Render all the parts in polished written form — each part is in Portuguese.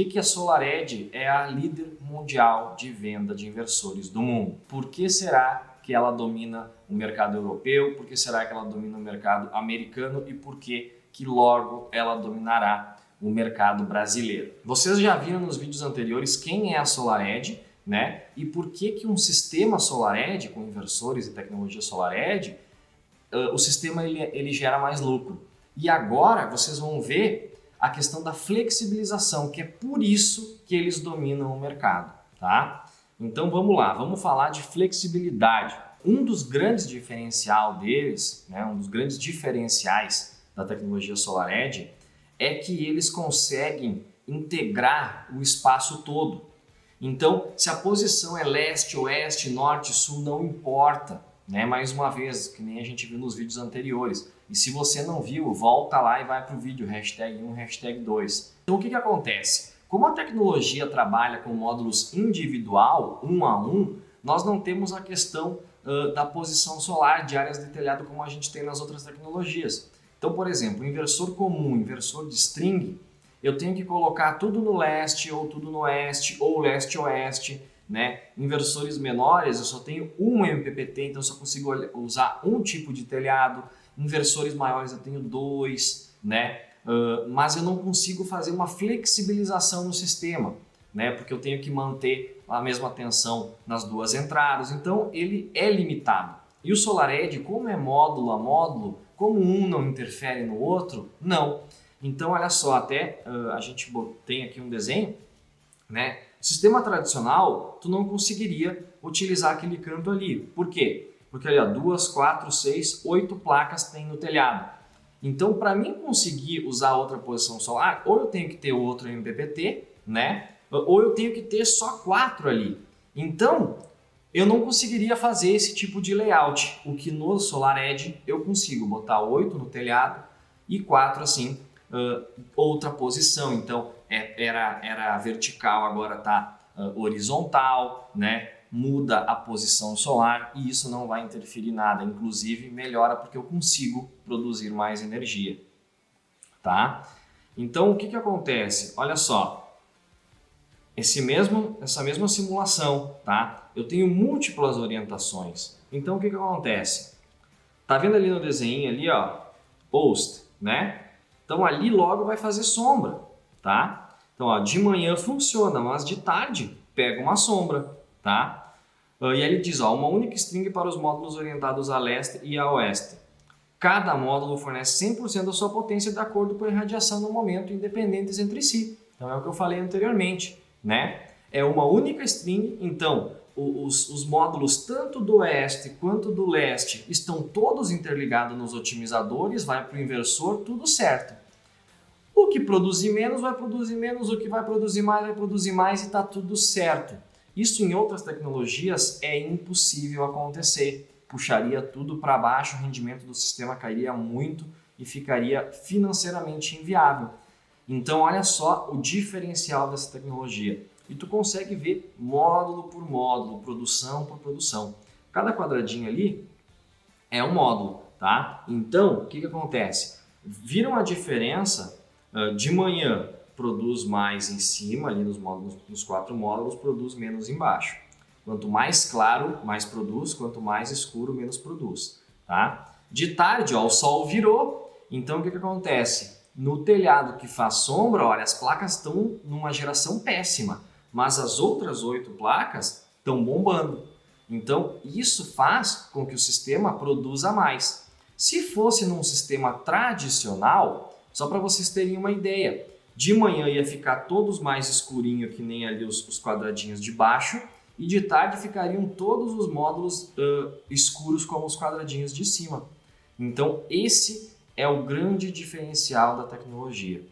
que a SolarEdge é a líder mundial de venda de inversores do mundo? Por que será que ela domina o mercado europeu? Por que será que ela domina o mercado americano? E por que logo ela dominará o mercado brasileiro? Vocês já viram nos vídeos anteriores quem é a SolarEdge, né? E por que um sistema SolarEdge com inversores e tecnologia SolarEdge, o sistema ele gera mais lucro. E agora vocês vão ver a questão da flexibilização, que é por isso que eles dominam o mercado, tá? Então vamos lá, vamos falar de flexibilidade. Um dos grandes diferenciais deles, né, um dos grandes diferenciais da tecnologia SolarEdge é que eles conseguem integrar o espaço todo. Então, se a posição é leste, oeste, norte, sul, não importa, né? Mais uma vez, que nem a gente viu nos vídeos anteriores. E se você não viu, volta lá e vai para o vídeo, #1, #2. Então o que acontece? Como a tecnologia trabalha com módulos individual, um a um, nós não temos a questão da posição solar de áreas de telhado como a gente tem nas outras tecnologias. Então, por exemplo, inversor comum, inversor de string, eu tenho que colocar tudo no leste ou tudo no oeste ou leste-oeste, né? Inversores menores, eu só tenho um MPPT, então eu só consigo usar um tipo de telhado. Inversores maiores eu tenho 2, né? Mas eu não consigo fazer uma flexibilização no sistema, né? Porque eu tenho que manter a mesma tensão nas duas entradas, então ele é limitado. E o SolarEdge, como é módulo a módulo, como um não interfere no outro, não. Então olha só, até a gente tem aqui um desenho, né? Sistema tradicional, tu não conseguiria utilizar aquele canto ali. Por quê? Porque ali, ó, 2, 4, 6, 8 placas tem no telhado. Então, para mim conseguir usar outra posição solar, ou eu tenho que ter outro MPPT, né? Ou eu tenho que ter só 4 ali. Então, eu não conseguiria fazer esse tipo de layout. O que no SolarEdge eu consigo botar 8 no telhado e 4 assim, outra posição. Então, era vertical, agora está horizontal, né? Muda a posição solar e isso não vai interferir nada, inclusive melhora porque eu consigo produzir mais energia, tá? Então o que acontece? Olha só, essa mesma simulação, tá? Eu tenho múltiplas orientações. Então o que acontece? Tá vendo ali no desenho ali, ó, post, né? Então ali logo vai fazer sombra, tá? Então ó, de manhã funciona, mas de tarde pega uma sombra, tá? E aí ele diz, ó, uma única string para os módulos orientados a leste e a oeste. Cada módulo fornece 100% da sua potência de acordo com a irradiação no momento, independentes entre si. Então é o que eu falei anteriormente, né? É uma única string, então os módulos tanto do oeste quanto do leste estão todos interligados nos otimizadores, vai para o inversor, tudo certo. O que produzir menos vai produzir menos, o que vai produzir mais e está tudo certo. Isso em outras tecnologias é impossível acontecer. Puxaria tudo para baixo, o rendimento do sistema cairia muito e ficaria financeiramente inviável. Então olha só o diferencial dessa tecnologia. E tu consegue ver módulo por módulo, produção por produção. Cada quadradinho ali é um módulo, tá? Então o que acontece? Viram a diferença de manhã? Produz mais em cima, ali nos 4 módulos, produz menos embaixo. Quanto mais claro, mais produz, quanto mais escuro, menos produz. Tá? De tarde, ó, o sol virou, então o que acontece? No telhado que faz sombra, olha, as placas estão numa geração péssima, mas as outras 8 placas estão bombando. Então isso faz com que o sistema produza mais. Se fosse num sistema tradicional, só para vocês terem uma ideia, de manhã ia ficar todos mais escurinho, que nem ali os quadradinhos de baixo, e de tarde ficariam todos os módulos escuros como os quadradinhos de cima. Então esse é o grande diferencial da tecnologia,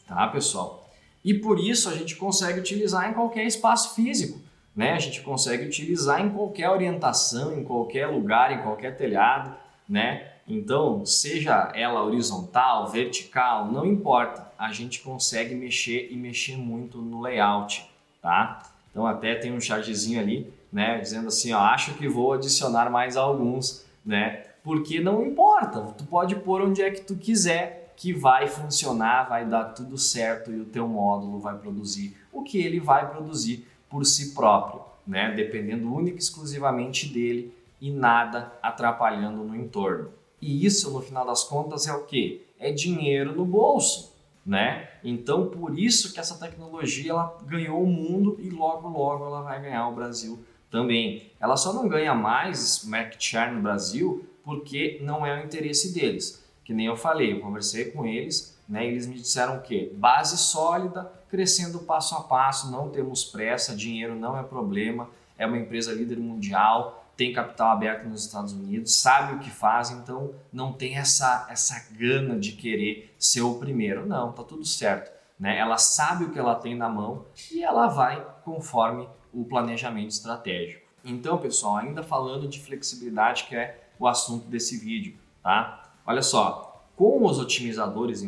tá, pessoal? E por isso a gente consegue utilizar em qualquer espaço físico, né? A gente consegue utilizar em qualquer orientação, em qualquer lugar, em qualquer telhado, né? Então, seja ela horizontal, vertical, não importa, a gente consegue mexer e mexer muito no layout, tá? Então até tem um chartzinho ali, né, dizendo assim, ó, acho que vou adicionar mais alguns, né? Porque não importa, tu pode pôr onde é que tu quiser, que vai funcionar, vai dar tudo certo e o teu módulo vai produzir o que ele vai produzir por si próprio, né? Dependendo única e exclusivamente dele e nada atrapalhando no entorno. E isso, no final das contas, é o quê? É dinheiro no bolso, né? Então, por isso que essa tecnologia ela ganhou o mundo e logo, logo ela vai ganhar o Brasil também. Ela só não ganha mais market share no Brasil porque não é o interesse deles. Que nem eu falei, eu conversei com eles, né? Eles me disseram o quê? Base sólida, crescendo passo a passo, não temos pressa, dinheiro não é problema, é uma empresa líder mundial, tem capital aberto nos Estados Unidos, sabe o que faz, então não tem essa gana de querer ser o primeiro. Não, tá tudo certo, né? Ela sabe o que ela tem na mão e ela vai conforme o planejamento estratégico. Então, pessoal, ainda falando de flexibilidade, que é o assunto desse vídeo, tá? Olha só, com os otimizadores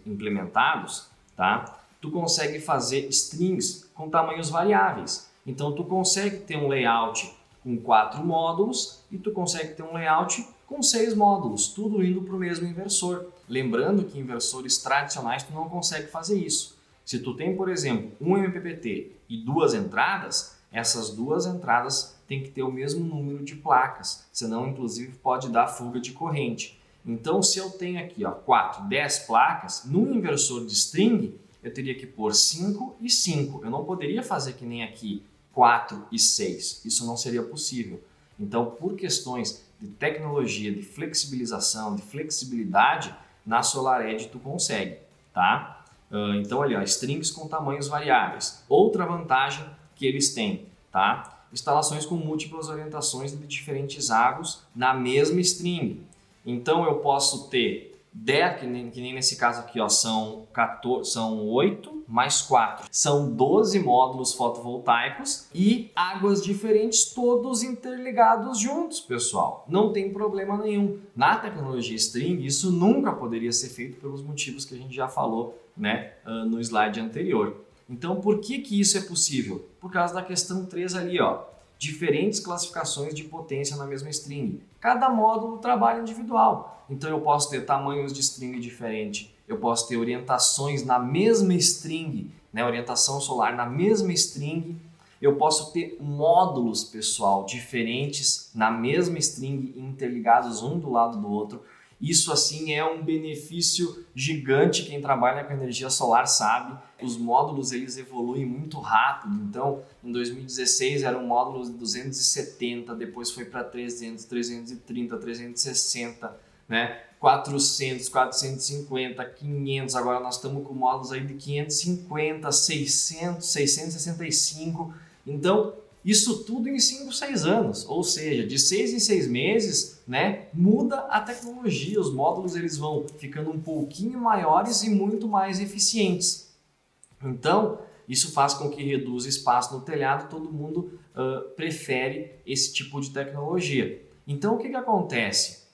implementados, tá? Tu consegue fazer strings com tamanhos variáveis. Então, tu consegue ter um layout com 4 módulos e tu consegue ter um layout com 6 módulos, tudo indo para o mesmo inversor. Lembrando que inversores tradicionais tu não consegue fazer isso. Se tu tem, por exemplo, um MPPT e 2 entradas, essas 2 entradas têm que ter o mesmo número de placas, senão inclusive pode dar fuga de corrente. Então, se eu tenho aqui 4, 10 placas, no inversor de string, eu teria que pôr 5 e 5. Eu não poderia fazer que nem aqui 4 e 6. Isso não seria possível. Então, por questões de tecnologia, de flexibilização, de flexibilidade, na SolarEdge tu consegue, tá? Então, ali, strings com tamanhos variáveis. Outra vantagem que eles têm, tá? Instalações com múltiplas orientações de diferentes agos na mesma string. Então, eu posso ter 10, que nem nesse caso aqui, são 8 mais 4. São 12 módulos fotovoltaicos e águas diferentes, todos interligados juntos, pessoal. Não tem problema nenhum. Na tecnologia string, isso nunca poderia ser feito pelos motivos que a gente já falou, né, no slide anterior. Então, por que isso é possível? Por causa da questão 3 ali, diferentes classificações de potência na mesma string. Cada módulo trabalha individual. Então eu posso ter tamanhos de string diferente, eu posso ter orientações na mesma string, né, orientação solar na mesma string, eu posso ter módulos, pessoal, diferentes na mesma string, interligados um do lado do outro. Isso assim é um benefício gigante, quem trabalha com energia solar sabe. Os módulos eles evoluem muito rápido, então em 2016 eram módulos de 270, depois foi para 300, 330, 360, né? 400, 450, 500, agora nós estamos com módulos aí de 550, 600, 665, então isso tudo em 5, 6 anos, ou seja, de 6 em 6 meses, né, muda a tecnologia, os módulos eles vão ficando um pouquinho maiores e muito mais eficientes. Então, isso faz com que reduza espaço no telhado, todo mundo prefere esse tipo de tecnologia. Então, o que acontece?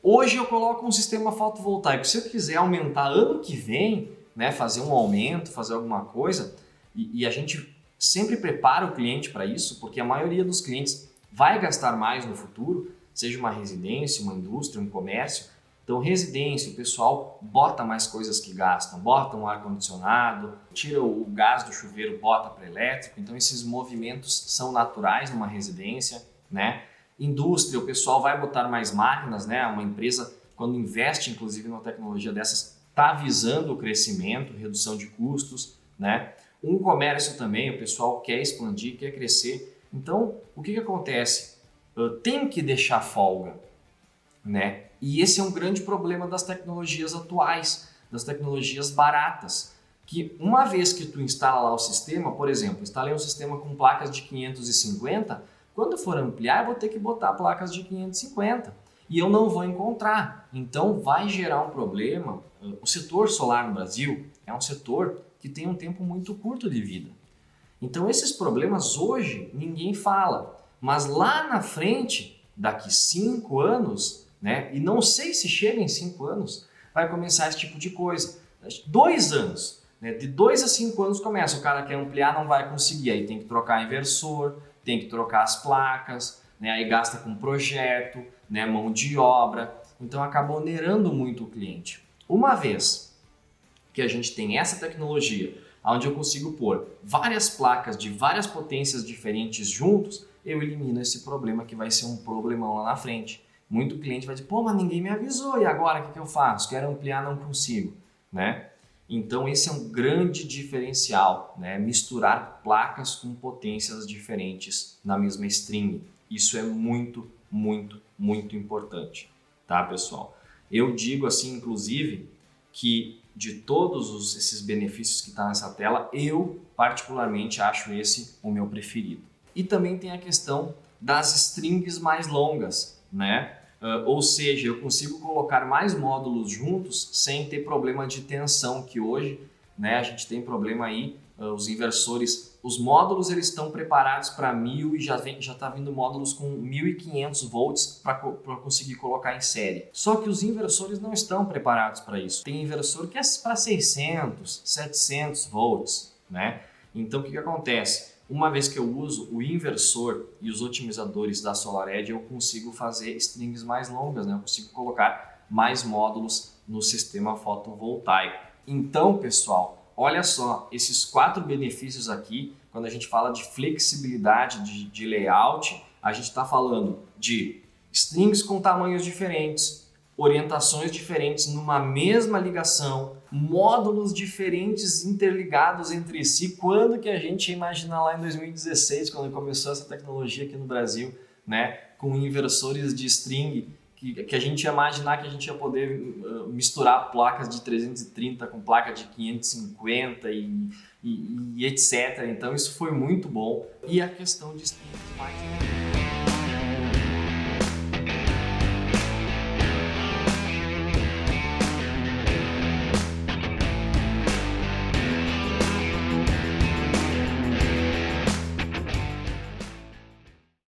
Hoje eu coloco um sistema fotovoltaico, se eu quiser aumentar ano que vem, né, fazer um aumento, fazer alguma coisa, e a gente sempre prepara o cliente para isso, porque a maioria dos clientes vai gastar mais no futuro, seja uma residência, uma indústria, um comércio. Então, residência, o pessoal bota mais coisas que gastam, bota um ar-condicionado, tira o gás do chuveiro, bota para elétrico. Então, esses movimentos são naturais numa residência, né? Indústria, o pessoal vai botar mais máquinas, né? Uma empresa, quando investe, inclusive, numa tecnologia dessas, está visando o crescimento, redução de custos, né? Um comércio também, o pessoal quer expandir, quer crescer. Então, o que acontece? Tem que deixar folga, né? E esse é um grande problema das tecnologias atuais, das tecnologias baratas, que uma vez que tu instala lá o sistema, por exemplo, instalei um sistema com placas de 550, quando for ampliar eu vou ter que botar placas de 550 e eu não vou encontrar. Então vai gerar um problema. O setor solar no Brasil é um setor que tem um tempo muito curto de vida. Então esses problemas hoje ninguém fala, mas lá na frente, daqui 5 anos, né, e não sei se chega em 5 anos, vai começar esse tipo de coisa. 2 anos, né, de 2 a 5 anos começa, o cara quer ampliar, não vai conseguir, aí tem que trocar inversor, tem que trocar as placas, né, aí gasta com projeto, né, mão de obra, então acaba onerando muito o cliente. Uma vez que a gente tem essa tecnologia, onde eu consigo pôr várias placas de várias potências diferentes juntos, eu elimino esse problema que vai ser um problemão lá na frente. Muito cliente vai dizer, pô, mas ninguém me avisou, e agora o que eu faço? Quero ampliar, não consigo, né? Então esse é um grande diferencial, né? Misturar placas com potências diferentes na mesma string. Isso é muito, muito, muito importante, tá, pessoal? Eu digo assim, inclusive, que de todos esses benefícios que estão nessa tela, eu particularmente acho esse o meu preferido. E também tem a questão das strings mais longas, né? Ou seja, eu consigo colocar mais módulos juntos sem ter problema de tensão, que hoje, né, a gente tem problema aí, os inversores, os módulos eles estão preparados para 1000 e já está vindo módulos com 1500 volts para conseguir colocar em série. Só que os inversores não estão preparados para isso. Tem inversor que é para 600, 700 volts, né? Então o que acontece? Uma vez que eu uso o inversor e os otimizadores da SolarEdge, eu consigo fazer strings mais longas, né? Eu consigo colocar mais módulos no sistema fotovoltaico. Então, pessoal, olha só, esses 4 benefícios aqui, quando a gente fala de flexibilidade de layout, a gente está falando de strings com tamanhos diferentes, orientações diferentes numa mesma ligação, módulos diferentes interligados entre si. Quando que a gente ia imaginar lá em 2016, quando começou essa tecnologia aqui no Brasil, né, com inversores de string, que a gente ia imaginar que a gente ia poder misturar placas de 330 com placa de 550 e etc. Então isso foi muito bom. E a questão de strings mais